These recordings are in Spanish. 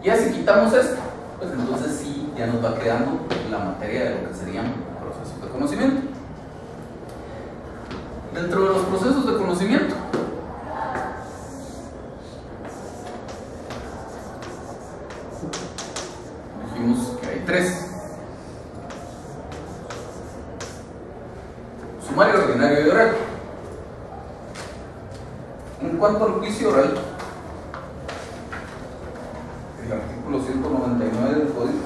Ya si quitamos esto, pues entonces sí, ya nos va quedando la materia de lo que serían procesos de conocimiento. Dentro de los procesos de conocimiento, dijimos que hay tres: sumario, ordinario y oral. En cuanto al juicio oral, el artículo 199 del Código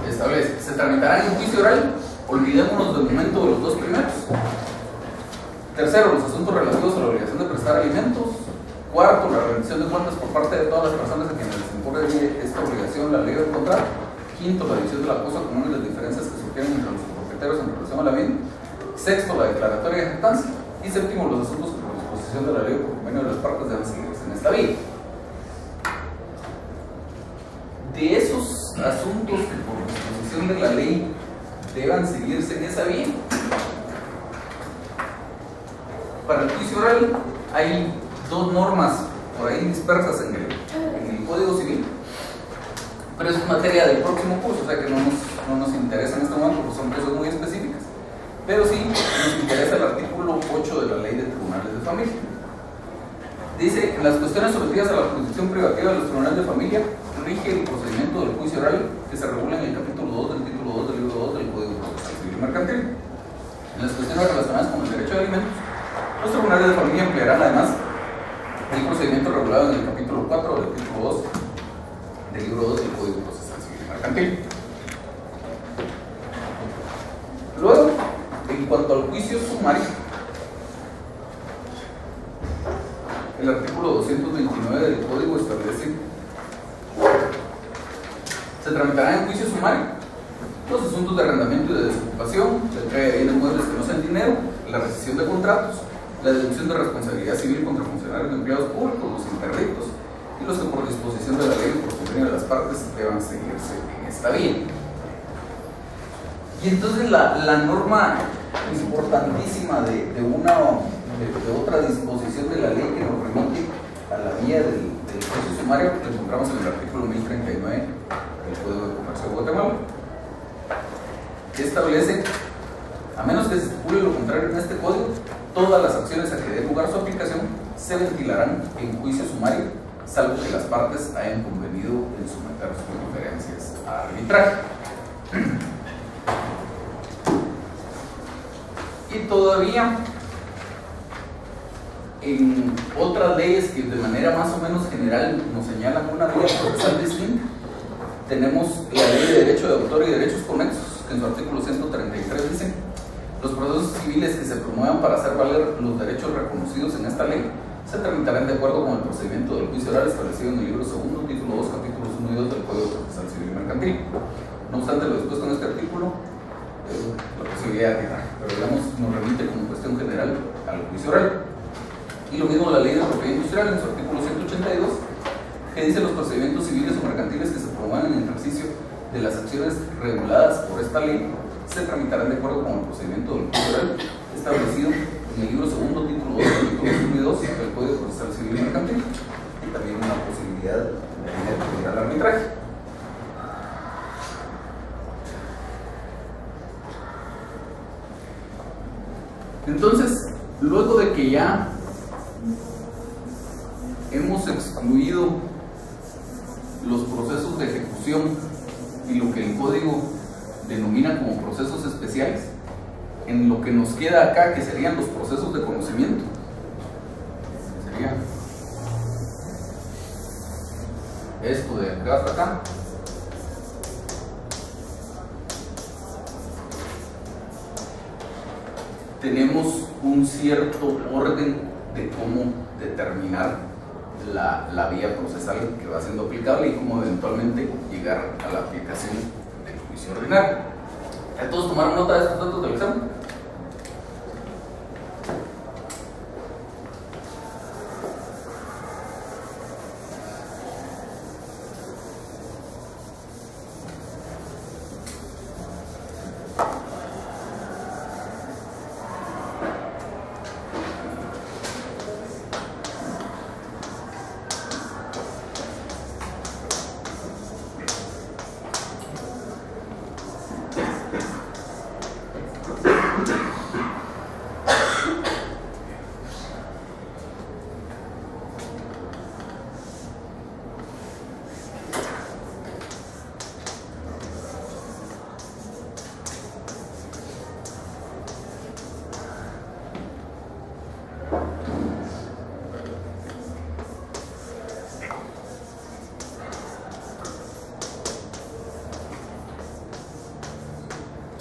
establece: se tramitarán en juicio oral, olvidémonos del momento de los dos primeros. Tercero, los asuntos relativos a la obligación de prestar alimentos. Cuarto, la rendición de cuentas por parte de todas las personas a quienes les impone esta obligación la ley del contrato. Quinto, la división de la cosa común y las diferencias que surgieron entre los propietarios en relación a la misma. Sexto, la declaratoria de jactancia. Y séptimo, los asuntos que por disposición de la ley o por convenio de las partes deben seguirse en esta vía. De esos asuntos que por disposición de la ley deban seguirse en esa vía, para el juicio oral hay dos normas por ahí dispersas en el Código Civil, pero eso es materia del próximo curso, o sea que no nos interesa en este momento porque son cosas muy específicas, pero sí nos interesa el artículo 8 de la Ley de Tribunales de Familia. Dice: en las cuestiones sometidas a la jurisdicción privativa de los tribunales de familia rige el procedimiento del juicio oral que se regula en el capítulo 2 del título 2 del libro 2 del Código Procesal Civil y Mercantil. En las cuestiones relacionadas con el derecho de alimentos, los tribunales de familia emplearán además el procedimiento regulado en el capítulo 4 del título 2 del libro 2 del Código Procesal Civil y Mercantil. Luego, en cuanto al juicio sumario, el artículo 229 del Código establece: se tramitarán en juicio sumario los asuntos de arrendamiento y de desocupación, la entrega de bienes muebles que no sean dinero, la rescisión de contratos, la deducción de responsabilidad civil contra funcionarios y empleados públicos, los interdictos, y los que por disposición de la ley o por convenio de las partes deban seguirse en esta vía. Y entonces la norma importantísima de otra disposición de la ley que nos remite a la vía del juicio sumario la encontramos en el artículo 1039 del Código de Comercio de Guatemala, que establece: a menos que se estipule lo contrario en este código, todas las acciones a que dé lugar su aplicación se ventilarán en juicio sumario, salvo que las partes hayan convenido en someter sus diferencias a arbitraje. Y todavía en otras leyes que de manera más o menos general nos señalan una vía procesal distinta, tenemos la Ley de Derecho de Autor y Derechos Conexos, que en su artículo 133 dice: los procesos civiles que se promuevan para hacer valer los derechos reconocidos en esta ley se tramitarán de acuerdo con el procedimiento del juicio oral establecido en el libro 2, título 2, capítulos 1 y 2 del Código Procesal Civil y Mercantil. No obstante, lo dispuesto en este artículo, la posibilidad de arbitraje, pero digamos nos remite como cuestión general al juicio oral. Y lo mismo la Ley de Propiedad Industrial en su artículo 182, que dice: los procedimientos civiles o mercantiles que se promuevan en el ejercicio de las acciones reguladas por esta ley se tramitarán de acuerdo con el procedimiento del juicio oral establecido en el libro 2, título 2, capítulos 1 y 2 del Código Procesal Civil y Mercantil, y también una posibilidad de recurrir al arbitraje. Entonces, luego de que ya hemos excluido los procesos de ejecución y lo que el código denomina como procesos especiales, en lo que nos queda acá, que serían los procesos de conocimiento, sería esto de acá hasta acá. Tenemos un cierto orden de cómo determinar la vía procesal que va siendo aplicable y cómo eventualmente llegar a la aplicación del juicio ordinario. ¿Todos tomaron nota de estos datos del examen?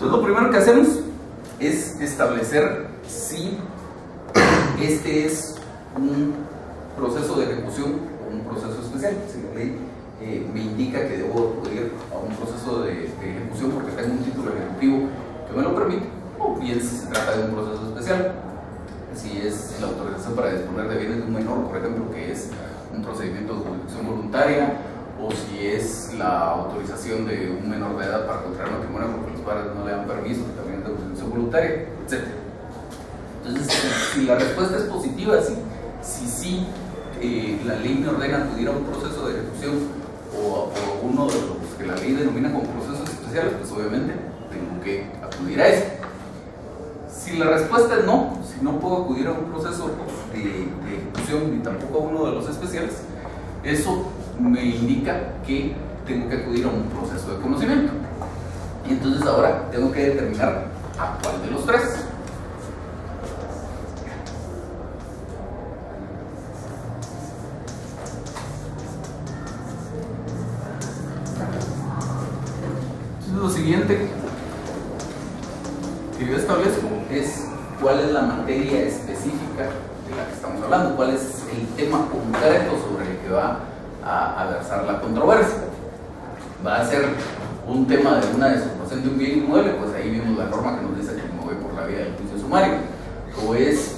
Entonces lo primero que hacemos es establecer si este es un proceso de ejecución o un proceso especial. Si la ley me indica que debo acudir a un proceso de ejecución porque tengo un título ejecutivo que me lo permite, o bien si se trata de un proceso especial, si es la autorización para disponer de bienes de un menor, por ejemplo, que es un procedimiento de jurisdicción voluntaria, o si es la autorización de un menor de edad para contraer matrimonio porque los padres no le dan permiso, también de jurisdicción voluntaria, etc. Entonces, si la respuesta es positiva, si la ley me ordena acudir a un proceso de ejecución o uno de los que la ley denomina como procesos especiales, pues obviamente tengo que acudir a eso. Si la respuesta es no, si no puedo acudir a un proceso de ejecución ni tampoco a uno de los especiales, eso me indica que tengo que acudir a un proceso de conocimiento. Y entonces ahora tengo que determinar a cuál de los tres. Entonces lo siguiente que yo establezco es cuál es la materia específica de la que estamos hablando, cuál es el tema concreto sobre el que va a versar la controversia. Va a ser un tema de una desocupación de un bien inmueble, pues ahí vimos la norma que nos dice que me voy por la vía del juicio sumario. O es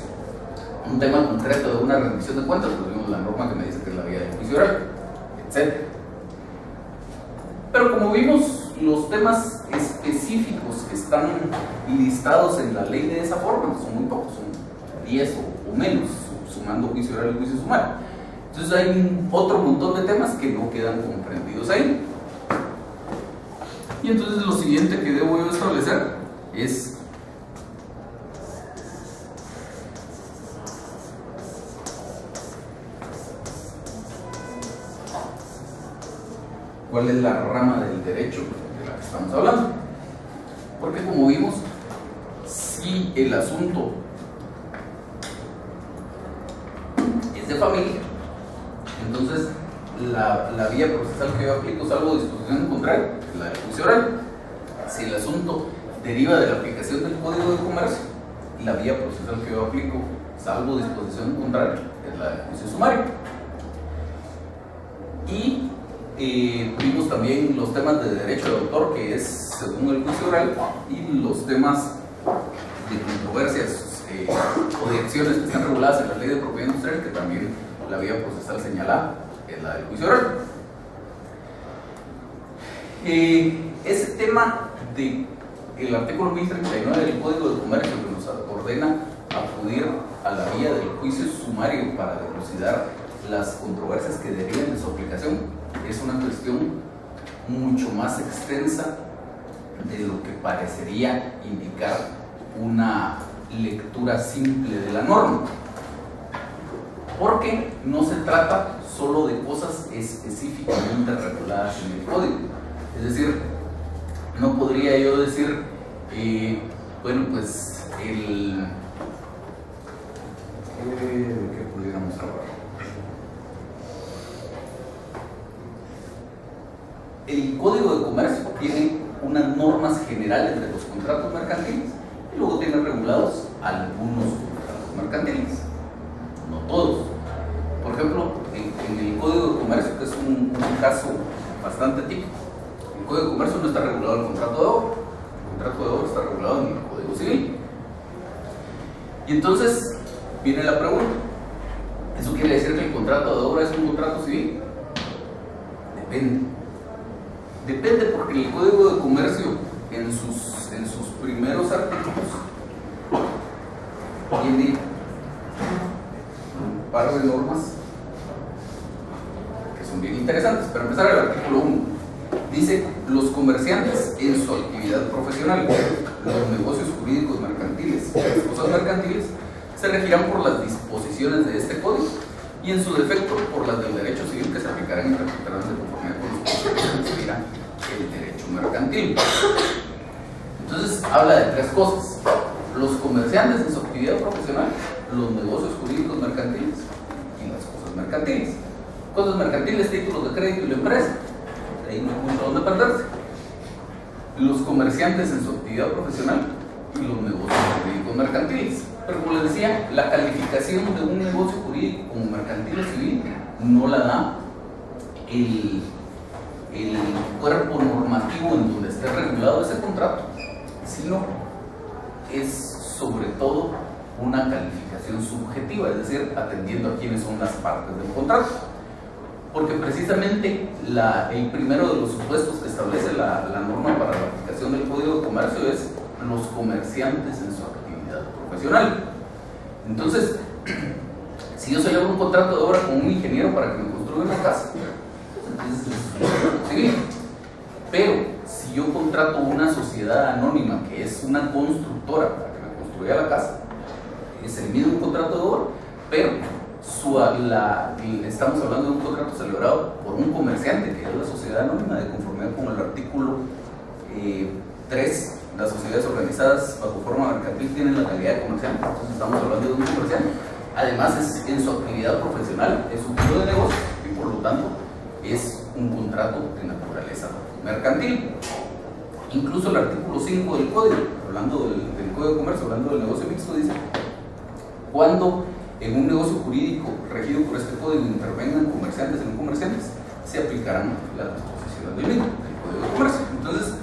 un tema concreto de una rendición de cuentas, pues vimos la norma que me dice que es la vía del juicio oral, etc. Pero como vimos, los temas específicos que están listados en la ley de esa forma son muy pocos, son 10 o menos, sumando juicio oral y juicio sumario. Entonces hay otro montón de temas que no quedan comprendidos ahí. Y entonces lo siguiente que debo yo establecer es cuál es la rama del derecho de la que estamos hablando. Porque como vimos, si el asunto es de familia, entonces la vía procesal que yo aplico, salvo disposición contraria, es la del juicio oral. Si el asunto deriva de la aplicación del Código de Comercio, la vía procesal que yo aplico, salvo disposición contraria, es la del juicio sumario. Y vimos también los temas de derecho de autor, que es según el juicio oral, y los temas de controversias o de acciones que están reguladas en la ley de propiedad industrial, que también la vía procesal señalada es la del juicio oral. Ese tema del artículo 1039 del Código de Comercio, que nos ordena acudir a la vía del juicio sumario para dilucidar las controversias que deriven de su aplicación, es una cuestión mucho más extensa de lo que parecería indicar una lectura simple de la norma, porque no se trata solo de cosas específicamente reguladas en el código. Es decir, no podría yo decir, bueno, pues ¿qué pudiéramos hablar? El Código de Comercio tiene unas normas generales de los contratos mercantiles y luego tiene regulados algunos contratos mercantiles, no todos. Por ejemplo, en el Código de Comercio, que es un caso bastante típico, el Código de Comercio no está regulado el contrato de obra, el contrato de obra está regulado en el Código Civil. Y entonces viene la pregunta, ¿eso quiere decir que el contrato de obra es un contrato civil? Depende, porque el Código de Comercio en sus primeros artículos tiene un par de normas que son bien interesantes. Para empezar, el artículo 1 dice: los comerciantes en su actividad profesional, los negocios jurídicos mercantiles y las cosas mercantiles se regirán por las disposiciones de este código y en su defecto por las del derecho civil, que se aplicarán y interpretarán de conformidad con los principios que inspiran el derecho mercantil. Entonces habla de tres cosas: los comerciantes en su actividad profesional, los negocios jurídicos mercantiles y las cosas mercantiles. Cosas mercantiles, títulos de crédito y la empresa, ahí no hay mucho donde perderse. los comerciantes en su actividad profesional y los negocios jurídicos mercantiles. Pero como les decía, la calificación de un negocio jurídico como mercantil o civil no la da el cuerpo normativo en donde esté regulado ese contrato, sino es sobre todo una calificación subjetiva, es decir, atendiendo a quiénes son las partes del contrato. Porque precisamente el primero de los supuestos que establece la norma para la aplicación del Código de Comercio es los comerciantes en su actividad profesional. Entonces, si yo celebro un contrato de obra con un ingeniero para que me construya una casa, entonces es civil. Pero si yo contrato una sociedad anónima que es una constructora para que me construya la casa, es el mismo contrato de obra, pero estamos hablando de un contrato celebrado por un comerciante que es la sociedad anónima, de conformidad con el artículo 3. Las sociedades organizadas bajo forma mercantil tienen la calidad de comerciante, entonces estamos hablando de un comerciante. Además, es en su actividad profesional, es un giro de negocio y por lo tanto es un contrato de naturaleza mercantil. Incluso el artículo 5 del Código, hablando del Código de Comercio, hablando del negocio mixto, dice: cuando en un negocio jurídico regido por este código intervengan comerciantes y no comerciantes, se aplicarán las disposiciones del mismo, del Código de Comercio. Entonces,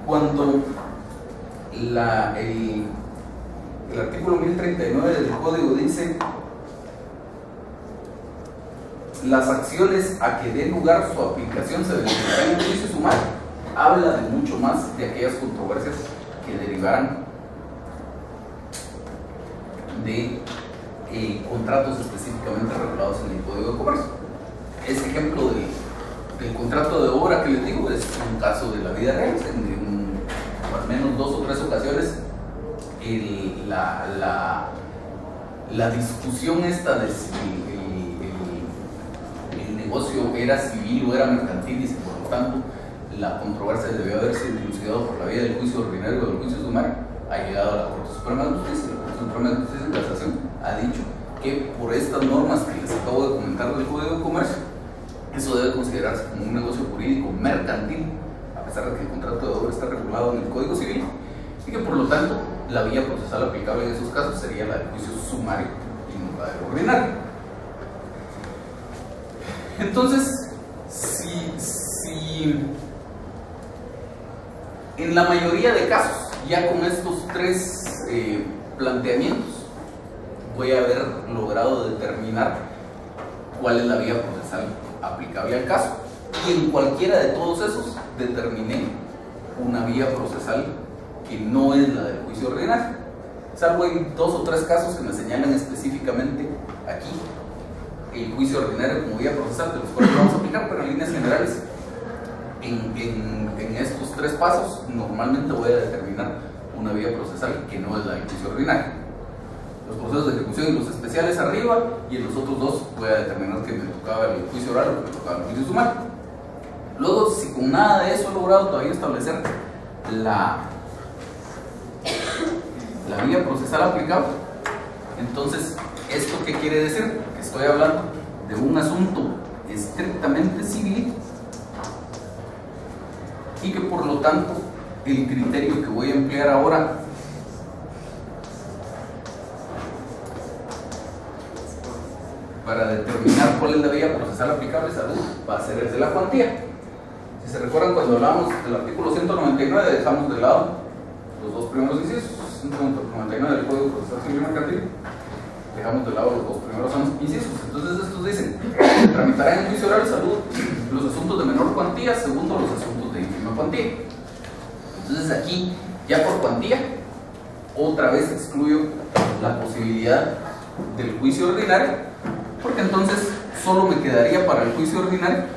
cuando el artículo 1039 del Código dice: las acciones a que dé lugar su aplicación se verificarán en juicio sumario, habla de mucho más de aquellas controversias que derivarán de contratos específicamente regulados en el Código de Comercio. Este ejemplo del contrato de obra que les digo es un caso de la vida real. En al menos 2 o 3 ocasiones la discusión esta de si el negocio era civil o era mercantil, y si por lo tanto la controversia debió haber sido dilucidada por la vía del juicio ordinario o del juicio sumario, ha llegado a la Corte Suprema de Justicia. La Corte Suprema de Justicia en casación ha dicho que por estas normas que les acabo de comentar del Código de Comercio, eso debe considerarse como un negocio jurídico mercantil, a pesar de que el contrato de obra está regulado en el Código Civil, y que por lo tanto la vía procesal aplicable en esos casos sería la del juicio sumario y no la del ordinario. Entonces, si en la mayoría de casos, ya con estos 3 planteamientos, voy a haber logrado determinar cuál es la vía procesal aplicable al caso, y en cualquiera de todos esos determiné una vía procesal que no es la del juicio ordinario, salvo en 2 o 3 casos que me señalan específicamente aquí el juicio ordinario como vía procesal, de los cuales vamos a aplicar, pero en líneas generales en estos 3 pasos normalmente voy a determinar una vía procesal que no es la del juicio ordinario. Los procesos de ejecución y los especiales arriba, y en los otros 2 voy a determinar que me tocaba el juicio oral o que me tocaba el juicio sumario. Luego, si con nada de eso he logrado todavía establecer la vía procesal aplicable, entonces, ¿esto qué quiere decir? Que estoy hablando de un asunto estrictamente civil y que por lo tanto el criterio que voy a emplear ahora para determinar cuál es la vía procesal aplicable va a ser el de la cuantía. Si se recuerdan, cuando hablamos del artículo 199 dejamos de lado los 2 primeros incisos. 199 del Código Procesal Civil Mercantil, dejamos de lado los 2 primeros incisos. Entonces estos dicen: tramitarán en juicio oral salud los asuntos de menor cuantía, segundo los asuntos de ínfima cuantía. Entonces aquí, ya por cuantía, otra vez excluyo la posibilidad del juicio ordinario, porque entonces solo me quedaría para el juicio ordinario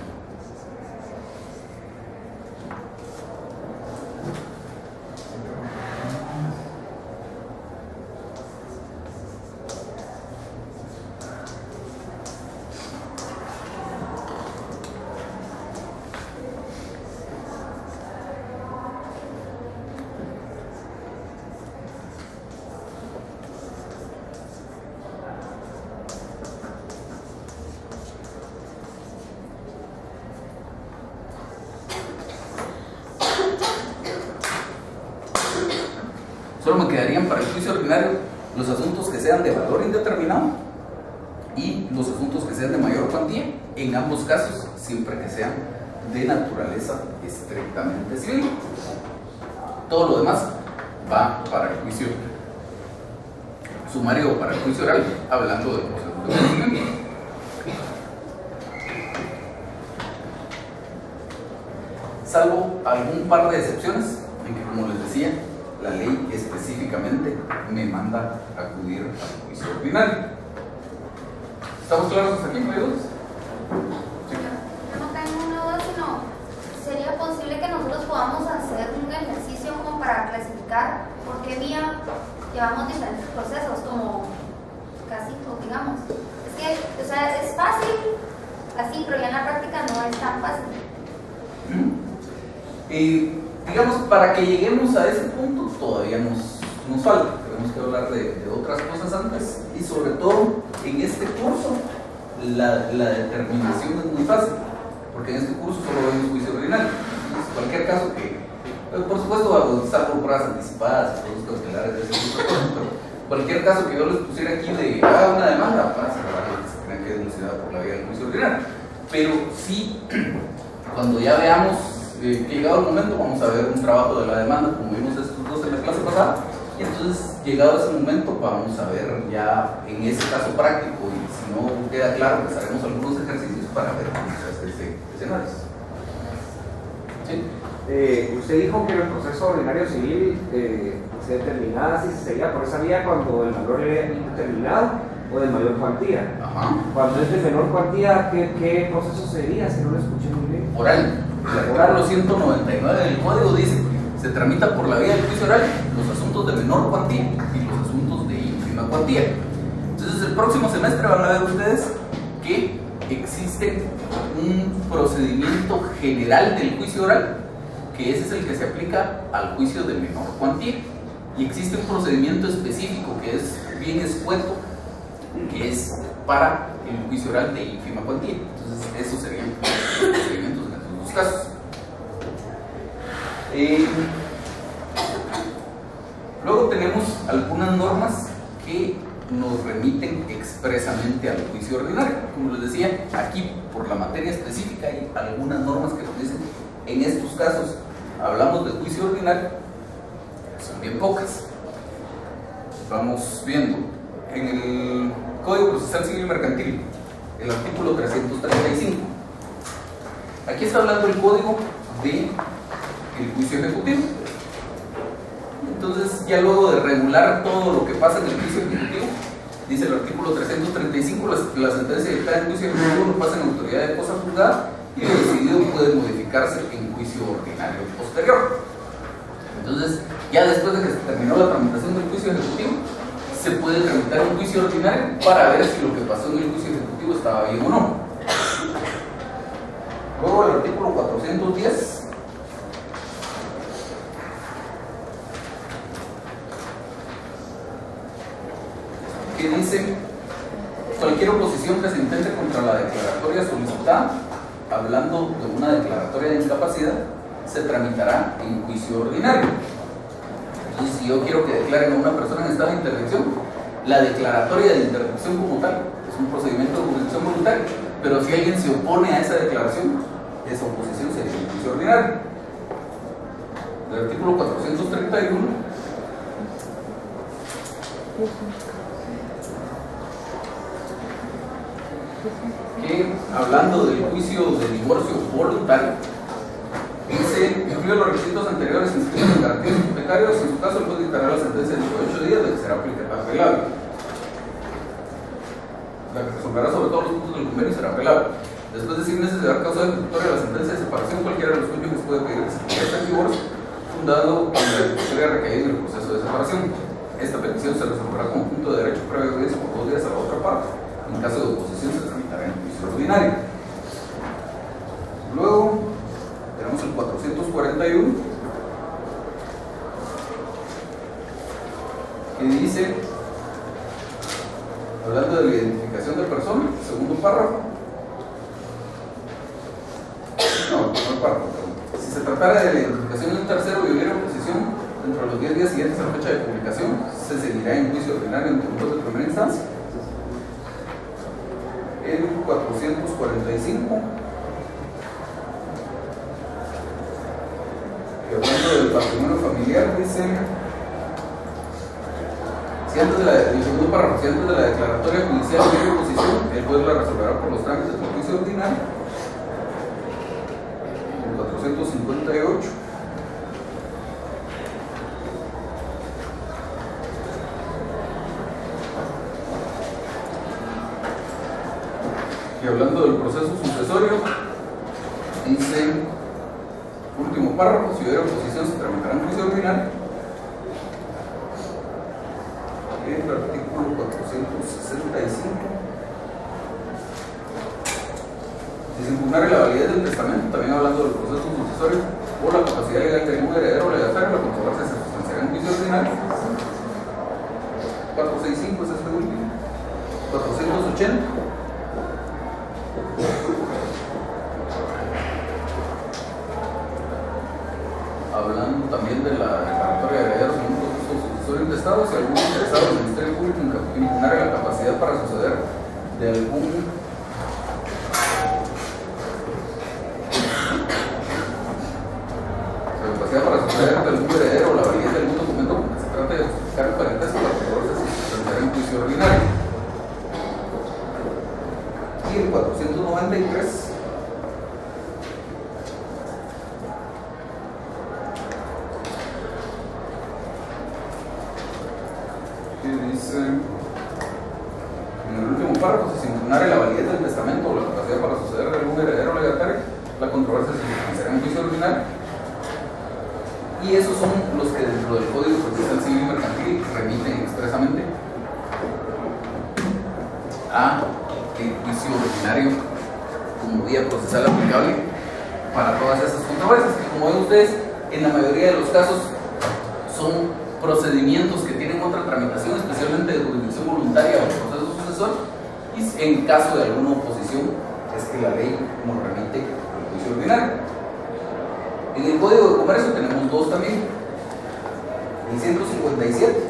Solo me quedarían para el juicio ordinario los asuntos que sean de valor indeterminado y los asuntos que sean de mayor cuantía, en ambos casos, siempre que sean de naturaleza estrictamente civil. Todo lo demás va para el juicio sumario o para el juicio oral, hablando de procesos de conocimiento. Salvo algún par de excepciones, en que, como les decía, la ley específicamente me manda a acudir al juicio ordinario. ¿Estamos claros hasta aquí, amigos? Sí. No tengo una duda, sino ¿sería posible que nosotros podamos hacer un ejercicio como para clasificar por qué vía llevamos diferentes procesos, como casitos, digamos? Es que, o sea, es fácil así, pero ya en la práctica no es tan fácil. Digamos, para que lleguemos a ese punto todavía nos falta. Tenemos que hablar de otras cosas antes, y sobre todo en este curso la determinación es muy fácil, porque en este curso solo vemos juicio ordinario. Entonces, cualquier caso que, por supuesto, salvo pruebas anticipadas y todos los cautelares de ese tipo de cosas, pero cualquier caso que yo les pusiera aquí de una demanda para cerrar que se crean que es denunciada por la vía del juicio ordinario. Pero sí, cuando ya veamos que llegado el momento, vamos a ver un trabajo de la demanda, como vimos estos dos en la clase pasada, y entonces, llegado ese momento, vamos a ver ya en ese caso práctico, y si no queda claro, pues haremos algunos ejercicios para ver cómo se hace ese escenario. ¿Sí? Usted dijo que en el proceso ordinario civil se determinaba si se seguía por esa vía cuando el valor era indeterminado o de mayor cuantía. Ajá. Cuando es de menor cuantía, ¿qué proceso sería? Si no lo escuché muy bien. Oral. El artículo 199 del código dice: se tramita por la vía del juicio oral los asuntos de menor cuantía y los asuntos de ínfima cuantía. Entonces, el próximo semestre van a ver ustedes que existe un procedimiento general del juicio oral, que ese es el que se aplica al juicio de menor cuantía, y existe un procedimiento específico que es bien escueto, que es para el juicio oral de ínfima cuantía. Entonces, esos serían los procedimientos en esos dos casos. Luego tenemos algunas normas que nos remiten expresamente al juicio ordinario. Como les decía, aquí por la materia específica hay algunas normas que nos dicen: en estos casos hablamos de juicio ordinario, son bien pocas. Vamos viendo en el Código Procesal Civil y Mercantil, el artículo 335. Aquí está hablando el código de el juicio ejecutivo. Entonces, ya luego de regular todo lo que pasa en el juicio ejecutivo, dice el artículo 335: la sentencia dictada en juicio ejecutivo no pasa en autoridad de cosa juzgada y lo decidido puede modificarse en juicio ordinario posterior. Entonces, ya después de que se terminó la tramitación del juicio ejecutivo, se puede tramitar un juicio ordinario para ver si lo que pasó en el juicio ejecutivo estaba bien o no. Luego el artículo 410 que dice: cualquier oposición que se intente contra la declaratoria solicitada, hablando de una declaratoria de incapacidad, se tramitará en juicio ordinario. Entonces, si yo quiero que declaren a una persona en estado de interdicción, la declaratoria de interdicción como tal es un procedimiento de jurisdicción voluntaria, pero si alguien se opone a esa declaración, esa oposición sería en juicio ordinario. El artículo 431 que, hablando del juicio de divorcio voluntario, dice: incluye los requisitos anteriores inscritos en garantías hipotecarias. En su caso, el juez dictará la sentencia dentro de 8 días de que será apelable. La que resolverá sobre todos los puntos del convenio será apelable. Después de 6 meses de dar causa ejecutoria a la sentencia de separación, cualquiera de los cónyuges puede pedir que se convierta en divorcio, fundado en la ejecutoria recaída en el proceso de separación. Esta petición se resolverá como punto de derecho previo audiencia por 2 días a la otra parte. En caso de oposición, se tramitará en juicio ordinario. Luego tenemos el 441 que dice, hablando de la identificación de persona, segundo párrafo. No, primer párrafo. Si se tratara de la identificación de un tercero y hubiera oposición, dentro de los 10 días siguientes a la fecha de publicación, se seguirá en juicio ordinario en tribunales de primera instancia. El 445, que hablando del patrimonio familiar, dice: si antes de la declaratoria judicial de oposición, el juez la resolverá por los trámites del juicio ordinario. El 458, y hablando del proceso sucesorio, dice, último párrafo: si hubiera oposición se tramitará en juicio ordinario. El artículo 465, si se impugnara la validez del testamento, también hablando del proceso sucesorio, o la capacidad legal de un heredero o legatario, la controversia se sustanciará en juicio ordinario. 465 es este último. 480, hablando también de la declaratoria de herederos en un proceso sucesorio intestado, si algún interesado del Ministerio Público impugnara la capacidad para suceder de algún heredero o la validez de algún documento con que se trate de justificar el parentesco, la controversia se sustanciará en juicio ordinario. Y el 493, que dice, en el último párrafo, si se impugnara la validez del testamento o la capacidad para suceder de algún heredero o legatario, la controversia se sustanciará en juicio ordinario. Y esos son los que dentro del Código Procesal Civil y Mercantil remiten expresamente a el juicio ordinario como vía procesal aplicable para todas esas controversias, que como ven ustedes, en la mayoría de los casos son procedimientos que tienen otra tramitación, especialmente de jurisdicción voluntaria o proceso sucesor, y en caso de alguna oposición es que la ley nos remite al juicio ordinario. En el Código de Comercio tenemos dos también. El 157,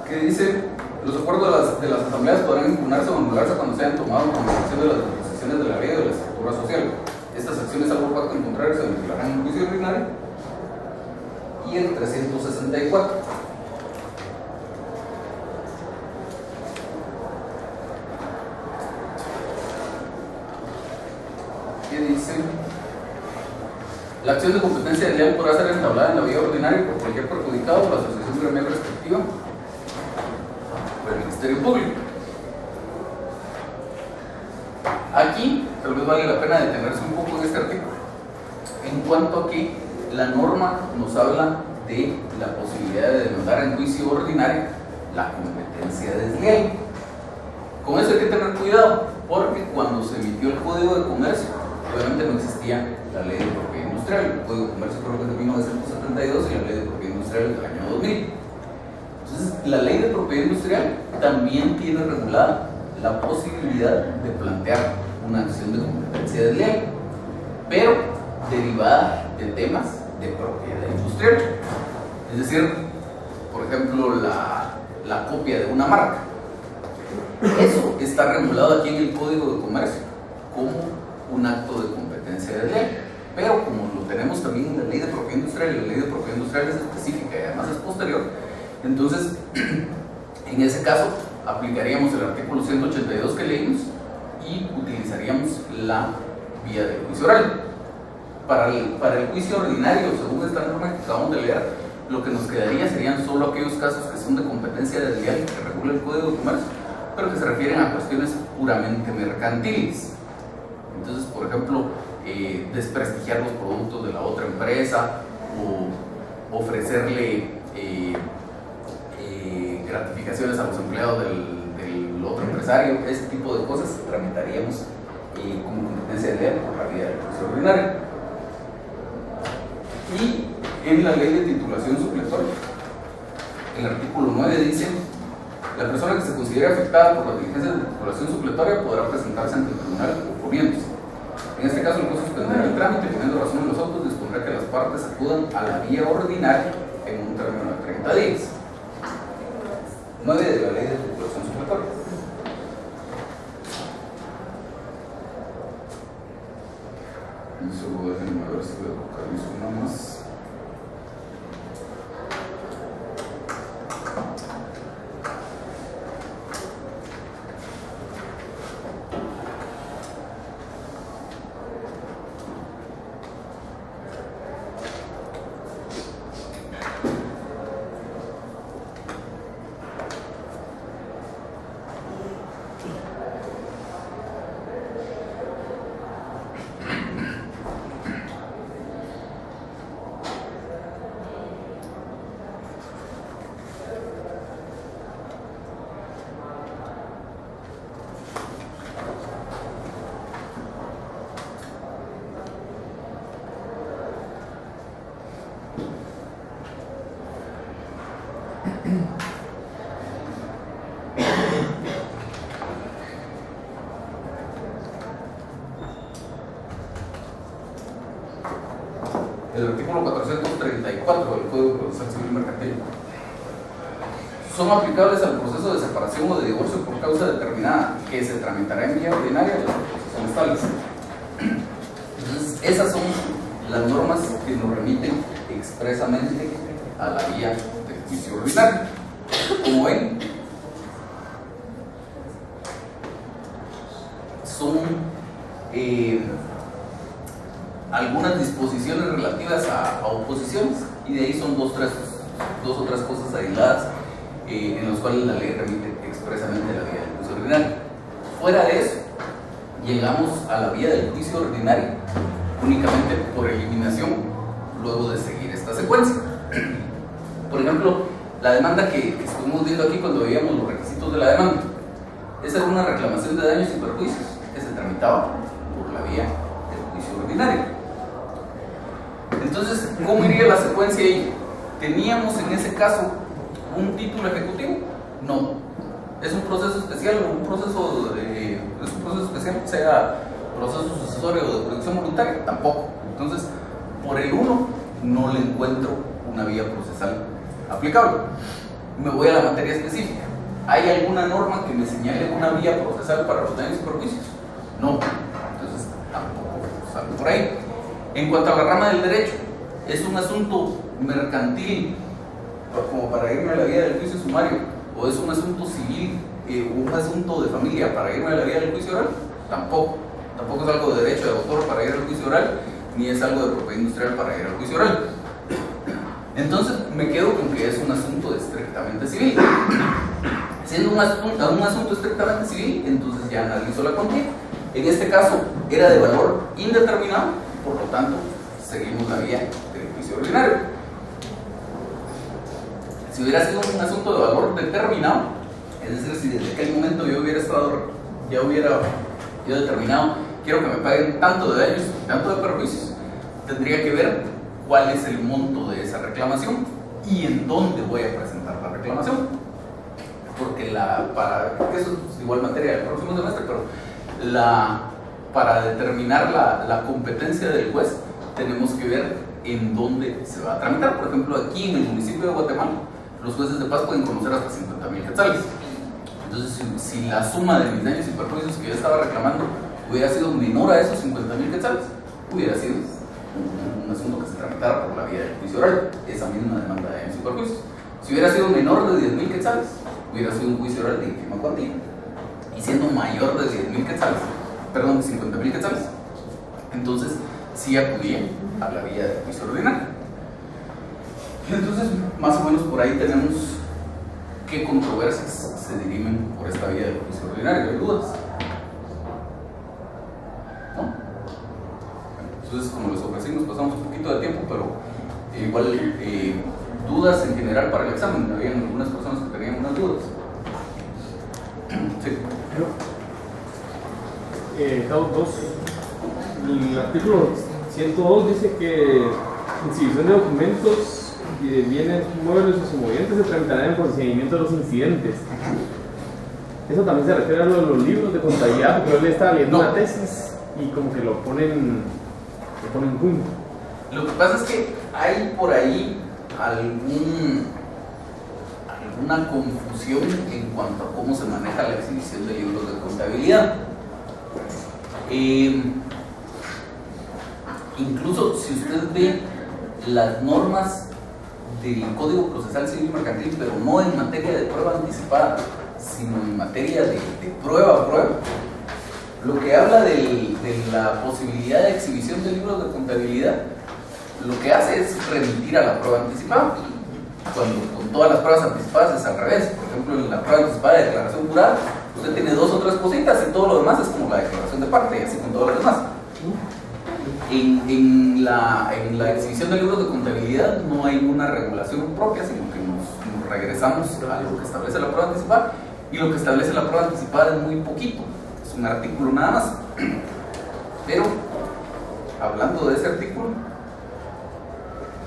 que dice: los acuerdos de las asambleas podrán impugnarse o anularse cuando sean tomados con relación de las disposiciones de la ley o de la estructura social. Estas acciones, algo pacto en contrario, se declararán en juicio ordinario. Y el 364, que dice: la acción de competencia desleal podrá ser entablada en la vía ordinaria por cualquier perjudicado o la asociación gremial respectiva del Ministerio Público. Aquí tal vez vale la pena detenerse un poco en este artículo, en cuanto a que la norma nos habla de la posibilidad de demandar en juicio ordinario la competencia desleal. Con eso hay que tener cuidado, porque cuando se emitió el Código de Comercio, obviamente no existía la Ley de Propiedad Industrial. El Código de Comercio creo que es de 1972 y la Ley de Propiedad Industrial es del año 2000. Entonces, la Ley de Propiedad Industrial también tiene regulada la posibilidad de plantear una acción de competencia desleal, pero derivada de temas de propiedad industrial. Es decir, por ejemplo, la copia de una marca. Eso está regulado aquí en el Código de Comercio como un acto de competencia desleal, pero como lo tenemos también en la Ley de Propiedad Industrial, y la Ley de Propiedad Industrial es específica y además es posterior, entonces en ese caso aplicaríamos el artículo 182 que leímos y utilizaríamos la vía del juicio oral. Para el juicio ordinario, según esta norma que acabamos de leer, lo que nos quedaría serían solo aquellos casos que son de competencia desleal que regula el Código de Comercio, pero que se refieren a cuestiones puramente mercantiles. Entonces, por ejemplo, desprestigiar los productos de la otra empresa o ofrecerle gratificaciones a los empleados del otro empresario, ese tipo de cosas tramitaríamos como competencia desleal por la vía del juicio ordinario. la ley de titulación supletoria. El artículo 9 dice: la persona que se considere afectada por la diligencia de titulación supletoria podrá presentarse ante el tribunal oponiéndose. En este caso, el juez suspenderá el trámite, poniendo razón en los autos, dispondrá que las partes acudan a la vía ordinaria en un término de 30 días. 9 de la ley de titulación supletoria. Y solo déjenme ver si voy a localizo una más. El artículo 434 del Código Procesal Civil Mercantil. Son aplicables al proceso de separación o de divorcio por causa determinada, que se tramitará en vía ordinaria de las procesiones tales. Entonces, esas son las normas que nos remiten expresamente a la vía del juicio ordinario. Como ven, son algunas disposiciones relativas a oposiciones, y de ahí son dos o tres cosas aisladas en las cuales la ley remite expresamente a la vía del juicio ordinario. Fuera de eso, llegamos a la vía del juicio ordinario únicamente por eliminación, luego de seguir esta secuencia. Por ejemplo, la demanda que estuvimos viendo aquí cuando veíamos los requisitos de la demanda, esa era una reclamación de daños y perjuicios que se tramitaba por la vía del juicio ordinario. Entonces, ¿cómo iría la secuencia ahí? ¿Teníamos en ese caso un título ejecutivo? No. ¿Es un proceso especial o un proceso especial, sea proceso sucesorio o de jurisdicción voluntaria? Tampoco. Entonces, por el 1 no le encuentro una vía procesal aplicable. Me voy a la materia específica. ¿Hay alguna norma que me señale una vía procesal para los daños y perjuicios? No. Entonces, tampoco salgo por ahí. En cuanto a la rama del derecho, ¿es un asunto mercantil como para irme a la vía del juicio sumario? ¿O es un asunto civil, un asunto de familia para irme a la vía del juicio oral? Tampoco. Tampoco es algo de derecho de autor para ir al juicio oral, ni es algo de propiedad industrial para ir al juicio oral. Entonces me quedo con que es un asunto estrictamente civil. Siendo un asunto estrictamente civil, entonces ya analizo la cuantía. En este caso era de valor indeterminado, por lo tanto seguimos la vía del juicio ordinario. Si hubiera sido un asunto de valor determinado, es decir, si desde aquel momento yo hubiera determinado, quiero que me paguen tanto de daños y tanto de perjuicios, tendría que ver cuál es el monto de esa reclamación y en dónde voy a presentar la reclamación. Porque eso es igual materia del próximo semestre, pero para determinar la competencia del juez, tenemos que ver en dónde se va a tramitar. Por ejemplo, aquí en el municipio de Guatemala, los jueces de paz pueden conocer hasta 50,000 quetzales. Entonces, si la suma de mis daños y perjuicios que yo estaba reclamando hubiera sido menor a esos 50,000 quetzales, hubiera sido un asunto que se tramitara por la vía del juicio oral, esa misma demanda de daños y perjuicios. Si hubiera sido menor de 10,000 quetzales, hubiera sido un juicio oral de ínfima cuantía. Y siendo mayor de 10,000 quetzales, perdón, 50,000 quetzales, entonces sí acudía a la vía del juicio ordinario. Entonces, más o menos por ahí tenemos qué controversias se dirimen por esta vía del juicio ordinario. ¿Hay dudas? ¿No? Entonces, como les ofrecí, nos pasamos un poquito de tiempo, pero igual dudas en general para el examen. Había algunas personas que tenían unas dudas. Sí. Dos. El artículo 102 dice que exhibición de documentos bienes muebles o movientes se tramitarán en procedimiento de los incidentes. Eso también se refiere a lo de los libros de contabilidad, porque yo le estaba leyendo una tesis y como que lo ponen junto. Lo que pasa es que hay por ahí alguna confusión en cuanto a cómo se maneja la exhibición de libros de contabilidad. Incluso si usted ve las normas del Código Procesal Civil y Mercantil, pero no en materia de prueba anticipada, sino en materia de prueba a prueba, lo que habla de la posibilidad de exhibición de libros de contabilidad, lo que hace es remitir a la prueba anticipada, cuando con todas las pruebas anticipadas es al revés. Por ejemplo, en la prueba anticipada de declaración jurada, usted tiene 2 o 3 cositas y todo lo demás es como la declaración de parte, y así con todo lo demás. En la exhibición de libros de contabilidad no hay una regulación propia, sino que nos regresamos a lo que establece la prueba anticipada, y lo que establece la prueba anticipada es muy poquito, es un artículo nada más. Pero, hablando de ese artículo,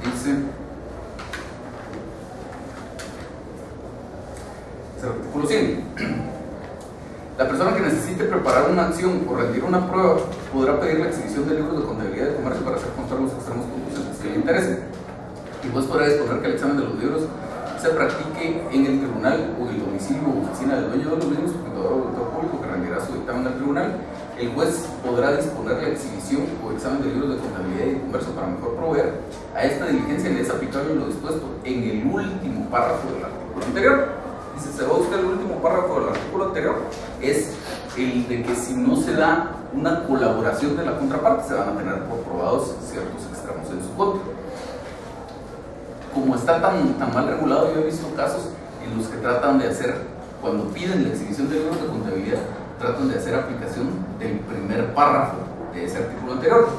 dice, es el artículo 100. La persona que necesite preparar una acción o rendir una prueba podrá pedir la exhibición de libros de contabilidad de comercio para hacer constar los extremos concluyentes que le interesen. Y pues podrá disponer que el examen de los libros se practique en el tribunal o el domicilio o oficina del dueño de los mismos, contador o auditor público que rendirá su dictamen al tribunal. El juez podrá disponer la exhibición o examen de libros de contabilidad y comercio para mejor proveer. A esta diligencia le es aplicable lo dispuesto en el último párrafo del artículo anterior. Dice, se va a buscar el último párrafo del artículo anterior, es el de que si no se da una colaboración de la contraparte, se van a tener por probados ciertos extremos en su contra. Como está tan mal regulado, yo he visto casos en los que tratan de hacer, cuando piden la exhibición de libros de contabilidad, tratan de hacer aplicación del primer párrafo de ese artículo anterior,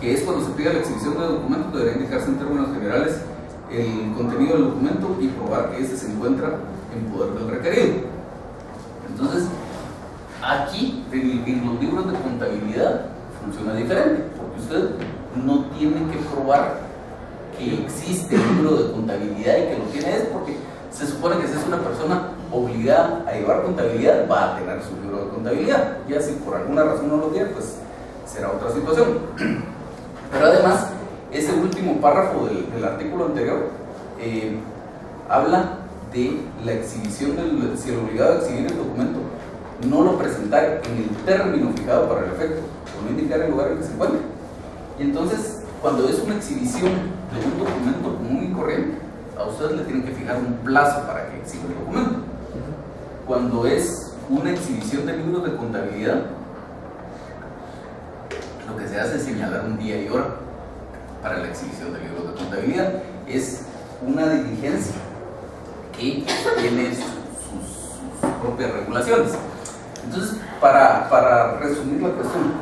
que es cuando se pide la exhibición de documentos, debería indicarse en términos generales el contenido del documento y probar que ese se encuentra en poder del requerido. Entonces, aquí en los libros de contabilidad funciona diferente, porque usted no tiene que probar que existe el libro de contabilidad y que lo tiene es porque se supone que si es una persona obligada a llevar contabilidad, va a tener su libro de contabilidad. Ya si por alguna razón no lo tiene, pues será otra situación. Pero además, ese último párrafo del artículo anterior habla de la exhibición si el obligado a exhibir el documento no lo presentar en el término fijado para el efecto o no indicar el lugar en que se encuentre. Y entonces, cuando es una exhibición de un documento común y corriente, a ustedes le tienen que fijar un plazo para que exhiba el documento. Cuando es una exhibición de libros de contabilidad, lo que se hace es señalar un día y hora para la exhibición de libros de contabilidad. Es una diligencia que tiene sus propias regulaciones. Entonces, para resumir la cuestión,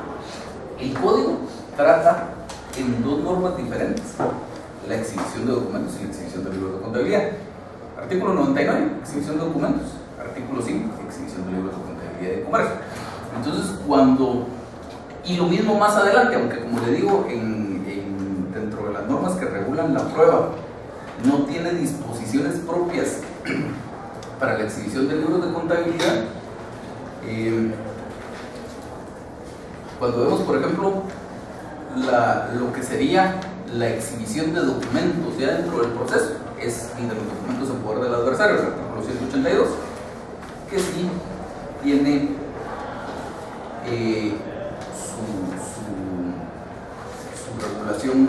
el código trata en 2 normas diferentes la exhibición de documentos y la exhibición de libros de contabilidad. Artículo 99, exhibición de documentos. Artículo 5, exhibición de libros de contabilidad y de comercio. Entonces, y lo mismo más adelante, aunque como le digo, dentro de las normas que regulan la prueba, no tiene disposiciones propias para la exhibición de libros de contabilidad. Cuando vemos, por ejemplo, lo que sería la exhibición de documentos ya dentro del proceso, es el de los documentos en poder del adversario, el artículo 182, que sí tiene su regulación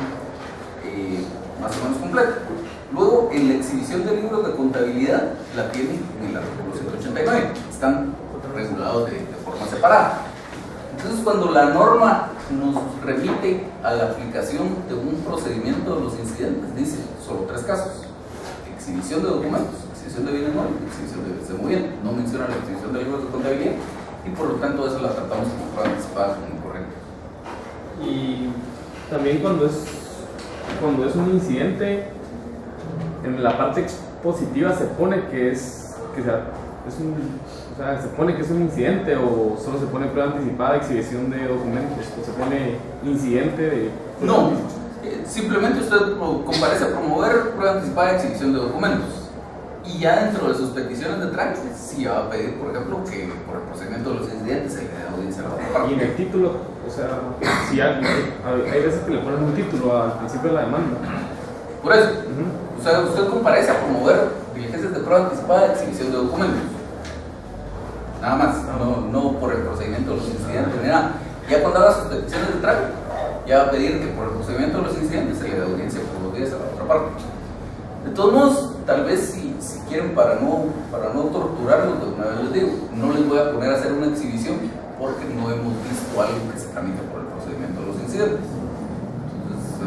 más o menos completa. Luego, en la exhibición de libros de contabilidad, la tiene en el artículo 189, están regulados de forma separada. Entonces, cuando la norma nos remite a la aplicación de un procedimiento de los incidentes, dice solo 3 casos: exhibición de documentos, exhibición de bienes muebles, exhibición de bienes de movimiento. No menciona la exhibición de libros de contabilidad y por lo tanto eso la tratamos como prueba anticipada, como incorrecta. Y también cuando es un incidente, en la parte expositiva se pone que se pone que es un incidente, o solo se pone prueba anticipada, exhibición de documentos, o se pone incidente de... No, Simplemente usted comparece a promover prueba anticipada de exhibición de documentos. Y ya dentro de sus peticiones de trámite, sí va a pedir, por ejemplo, que por el procedimiento de los incidentes se le dé audiencia a la otra parte. Y en el título, o sea, si hay veces que le ponen un título al principio de la demanda. Por eso, o sea, usted comparece a promover diligencias de prueba anticipada de exhibición de documentos. Nada más, no por el procedimiento de los incidentes, ni nada. Ya cuando haga sus peticiones de trámite, ya va a pedir que por el procedimiento de los incidentes se le dé audiencia por los días a la otra parte. De todos modos, tal vez si quieren, para no torturarlos, una vez les digo, no les voy a poner a hacer una exhibición porque no hemos visto algo que se tramite por el procedimiento de los incidentes.